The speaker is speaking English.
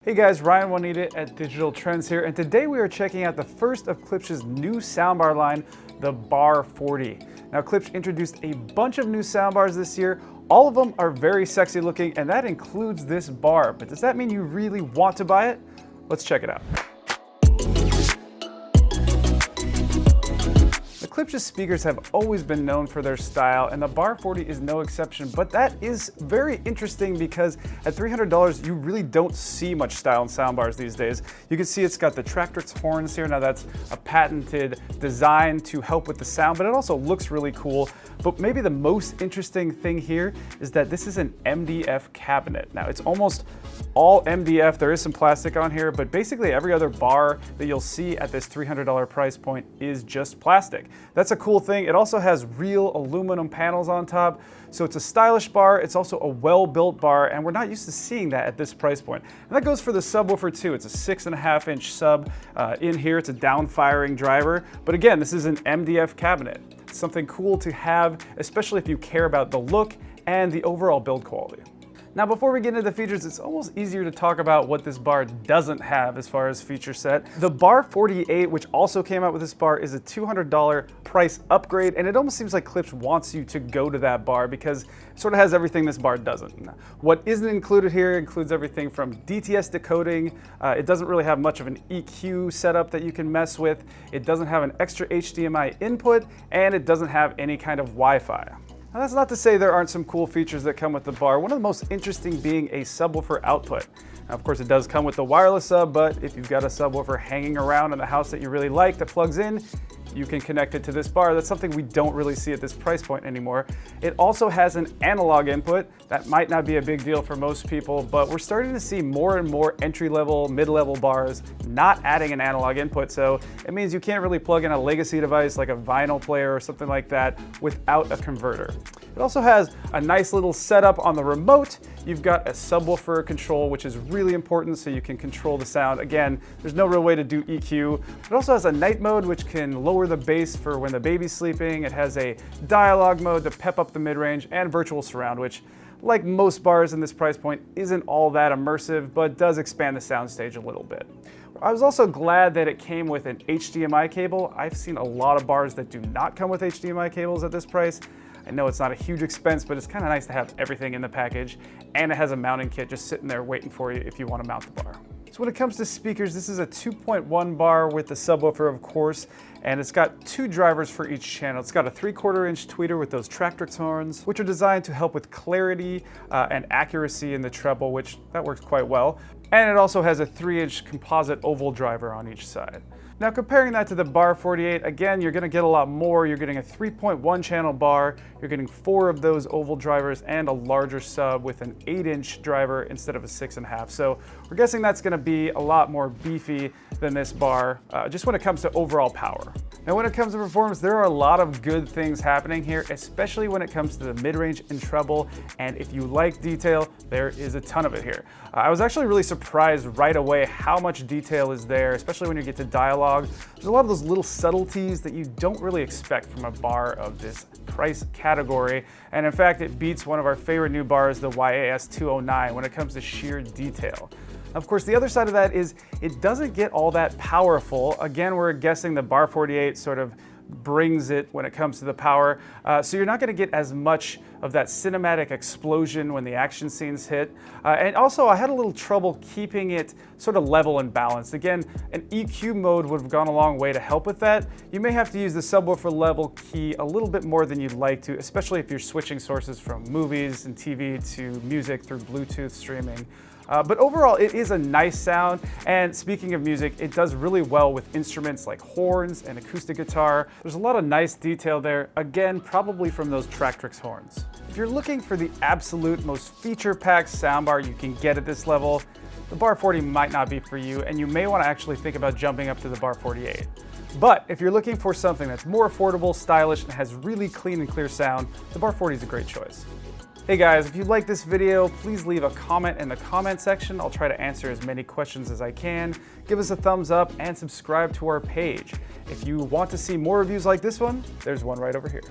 Hey guys, Ryan Juanita at Digital Trends here, and today we are checking out the first of Klipsch's new soundbar line, the Bar 40. Now Klipsch introduced a bunch of new soundbars this year. All of them are very sexy looking, and that includes this bar. But does that mean you really want to buy it? Let's check it out. Klipsch's speakers have always been known for their style, and the Bar 40 is no exception, but that is very interesting because at $300 you really don't see much style in soundbars these days. You can see it's got the Tractrix Horns here. Now that's a patented design to help with the sound, but it also looks really cool. But maybe the most interesting thing here is that this is an MDF cabinet. Now it's almost all MDF. There is some plastic on here, but basically every other bar that you'll see at this $300 price point is just plastic. That's a cool thing. It also has real aluminum panels on top. So it's a stylish bar. It's also a well-built bar, and we're not used to seeing that at this price point. And that goes for the subwoofer too. It's a 6.5-inch sub. In here, it's a down-firing driver. But again, this is an MDF cabinet. It's something cool to have, especially if you care about the look and the overall build quality. Now, before we get into the features, it's almost easier to talk about what this bar doesn't have as far as feature set. The Bar 48, which also came out with this bar, is a $200 price upgrade, and it almost seems like Klipsch wants you to go to that bar because it sort of has everything this bar doesn't. What isn't included here includes everything from DTS decoding. It doesn't really have much of an EQ setup that you can mess with. It doesn't have an extra HDMI input, and it doesn't have any kind of Wi-Fi. Now, that's not to say there aren't some cool features that come with the bar, one of the most interesting being a subwoofer output. Now, of course, it does come with the wireless sub, but if you've got a subwoofer hanging around in the house that you really like that plugs in, you can connect it to this bar. That's something we don't really see at this price point anymore. It also has an analog input. That might not be a big deal for most people, but we're starting to see more and more entry-level, mid-level bars not adding an analog input, so it means you can't really plug in a legacy device like a vinyl player or something like that without a converter. It also has a nice little setup on the remote. You've got a subwoofer control, which is really important so you can control the sound. Again, there's no real way to do EQ. It also has a night mode, which can lower the bass for when the baby's sleeping. It has a dialogue mode to pep up the mid-range, and virtual surround, which, like most bars in this price point, isn't all that immersive, but does expand the soundstage a little bit. I was also glad that it came with an HDMI cable. I've seen a lot of bars that do not come with HDMI cables at this price. I know it's not a huge expense, but it's kind of nice to have everything in the package, and it has a mounting kit just sitting there waiting for you if you want to mount the bar. So when it comes to speakers, this is a 2.1 bar with the subwoofer, of course, and it's got two drivers for each channel. It's got a 3/4-inch tweeter with those Tractrix horns, which are designed to help with clarity and accuracy in the treble, which that works quite well. And it also has a 3-inch composite oval driver on each side. Now, comparing that to the Bar 48, again, you're gonna get a lot more. You're getting a 3.1 channel bar, you're getting 4 of those oval drivers, and a larger sub with an 8-inch driver instead of a 6.5. So we're guessing that's gonna be a lot more beefy than this bar, just when it comes to overall power. Now, when it comes to performance, there are a lot of good things happening here, especially when it comes to the mid-range and treble. And if you like detail, there is a ton of it here. I was actually really surprised right away how much detail is there, especially when you get to dialogue. There's a lot of those little subtleties that you don't really expect from a bar of this price category. And in fact, it beats one of our favorite new bars, the YAS 209, when it comes to sheer detail. Of course, the other side of that is it doesn't get all that powerful. Again, we're guessing the Bar 48 sort of brings it when it comes to the power. So you're not gonna get as much of that cinematic explosion when the action scenes hit. And also, I had a little trouble keeping it sort of level and balanced. Again, an EQ mode would have gone a long way to help with that. You may have to use the subwoofer level key a little bit more than you'd like to, especially if you're switching sources from movies and TV to music through Bluetooth streaming. But overall, it is a nice sound, and speaking of music, it does really well with instruments like horns and acoustic guitar. There's a lot of nice detail there, again, probably from those Tractrix horns. If you're looking for the absolute most feature-packed soundbar you can get at this level, the Bar 40 might not be for you, and you may want to actually think about jumping up to the Bar 48. But if you're looking for something that's more affordable, stylish, and has really clean and clear sound, the Bar 40 is a great choice. Hey guys, if you like this video, please leave a comment in the comment section. I'll try to answer as many questions as I can. Give us a thumbs up and subscribe to our page. If you want to see more reviews like this one, there's one right over here.